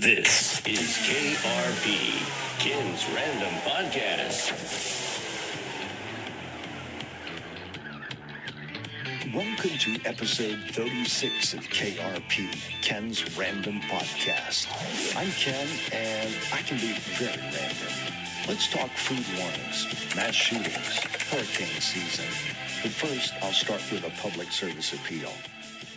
This is KRP, Ken's Random Podcast. Welcome to episode 36 of KRP, Ken's Random Podcast. I'm Ken, and I can be very random. Let's talk food warnings, mass shootings, hurricane season. But first, I'll start with a public service appeal.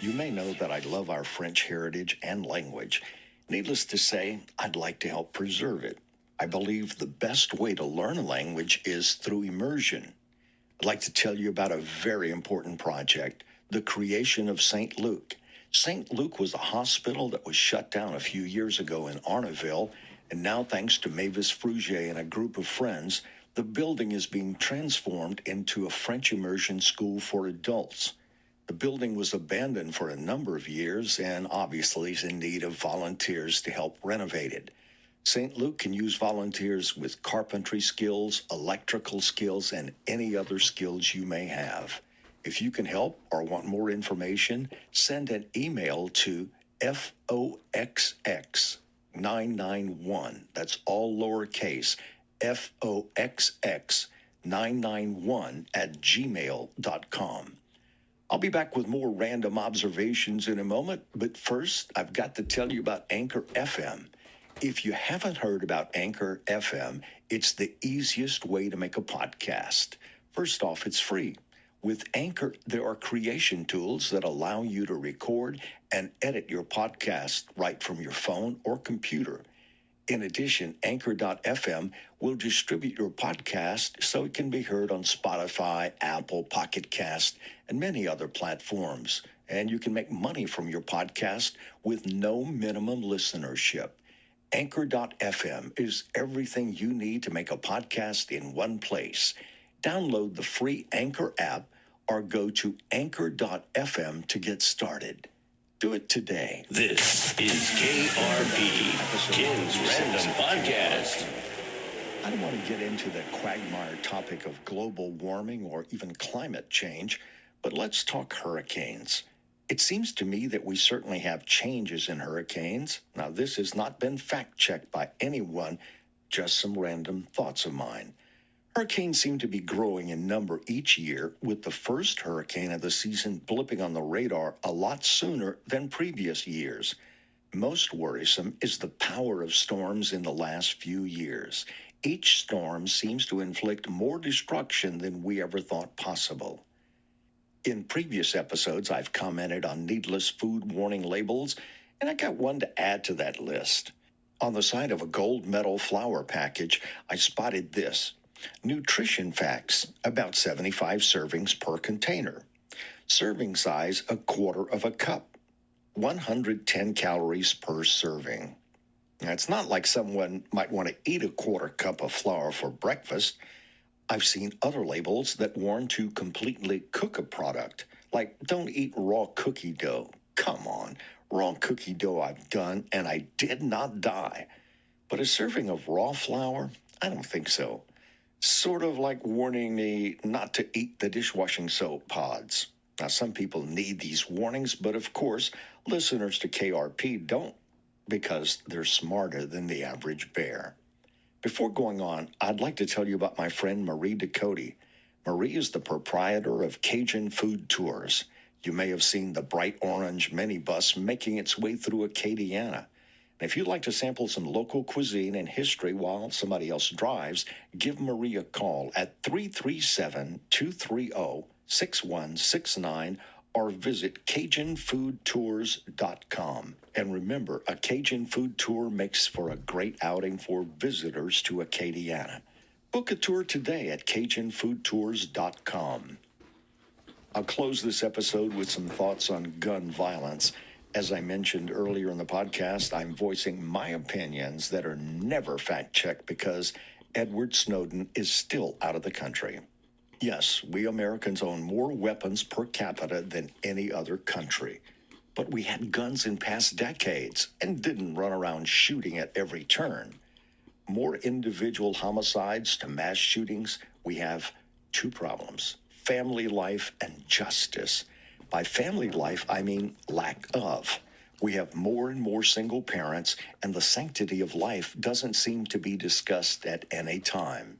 You may know that I love our French heritage and language. Needless to say, I'd like to help preserve it. I believe the best way to learn a language is through immersion. I'd like to tell you about a very important project, the creation of St. Luke. St. Luke was a hospital that was shut down a few years ago in Arnaville, and now thanks to Mavis Frugier and a group of friends, the building is being transformed into a French immersion school for adults. The building was abandoned for a number of years and obviously is in need of volunteers to help renovate it. St. Luke can use volunteers with carpentry skills, electrical skills, and any other skills you may have. If you can help or want more information, send an email to FOXX991. That's all lowercase, FOXX991@gmail.com. I'll be back with more random observations in a moment, but first, I've got to tell you about Anchor FM. If you haven't heard about Anchor FM, it's the easiest way to make a podcast. First off, it's free. With Anchor, there are creation tools that allow you to record and edit your podcast right from your phone or computer. In addition, Anchor.fm will distribute your podcast so it can be heard on Spotify, Apple, Pocket Cast, and many other platforms. And you can make money from your podcast with no minimum listenership. Anchor.fm is everything you need to make a podcast in one place. Download the free Anchor app or go to Anchor.fm to get started. Do it today. This is KRP, Ken's Random Podcast. I don't want to get into the quagmire topic of global warming or even climate change, but let's talk hurricanes. It seems to me that we certainly have changes in hurricanes. Now, this has not been fact-checked by anyone, just some random thoughts of mine. Hurricanes seem to be growing in number each year, with the first hurricane of the season blipping on the radar a lot sooner than previous years. Most worrisome is the power of storms in the last few years. Each storm seems to inflict more destruction than we ever thought possible. In previous episodes, I've commented on needless food warning labels, and I got one to add to that list. On the side of a gold medal flour package, I spotted this. Nutrition facts, about 75 servings per container. Serving size, a quarter of a cup. 110 calories per serving. Now, it's not like someone might want to eat a quarter cup of flour for breakfast. I've seen other labels that warn to completely cook a product, like don't eat raw cookie dough. Come on, raw cookie dough I've done, and I did not die. But a serving of raw flour? I don't think so. Sort of like warning me not to eat the dishwashing soap pods. Now, some people need these warnings, but of course, listeners to KRP don't, because they're smarter than the average bear. Before going on, I'd like to tell you about my friend Marie Ducote. Marie is the proprietor of Cajun Food Tours. You may have seen the bright orange minibus making its way through Acadiana. If you'd like to sample some local cuisine and history while somebody else drives, give Marie a call at 337-230-6169 or visit CajunFoodTours.com. And remember, a Cajun food tour makes for a great outing for visitors to Acadiana. Book a tour today at CajunFoodTours.com. I'll close this episode with some thoughts on gun violence. As I mentioned earlier in the podcast, I'm voicing my opinions that are never fact-checked because Edward Snowden is still out of the country. Yes, we Americans own more weapons per capita than any other country. But we had guns in past decades and didn't run around shooting at every turn. More individual homicides to mass shootings, we have two problems: family life and justice. By family life, I mean lack of. We have more and more single parents, and the sanctity of life doesn't seem to be discussed at any time.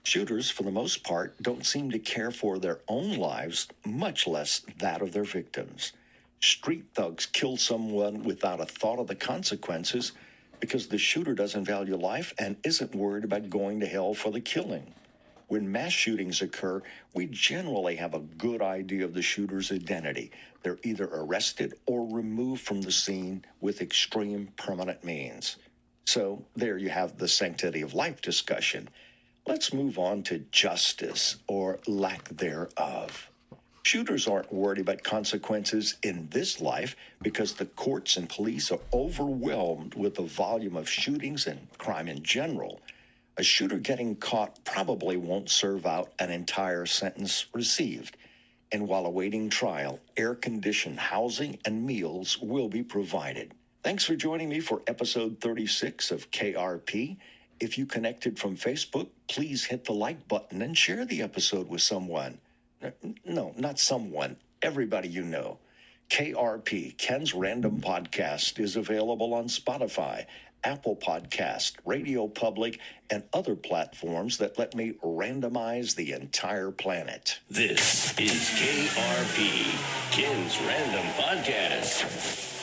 Shooters, for the most part, don't seem to care for their own lives, much less that of their victims. Street thugs kill someone without a thought of the consequences because the shooter doesn't value life and isn't worried about going to hell for the killing. When mass shootings occur, we generally have a good idea of the shooter's identity. They're either arrested or removed from the scene with extreme permanent means. So there you have the sanctity of life discussion. Let's move on to justice, or lack thereof. Shooters aren't worried about consequences in this life because the courts and police are overwhelmed with the volume of shootings and crime in general. A shooter getting caught probably won't serve out an entire sentence received. And while awaiting trial, air-conditioned housing and meals will be provided. Thanks for joining me for episode 36 of KRP. If you connected from Facebook, please hit the like button and share the episode with someone. No, not someone. Everybody you know. KRP, Ken's Random Podcast, is available on Spotify, Apple Podcast, Radio Public, and other platforms that let me randomize the entire planet. This is KRP, Ken's Random Podcast.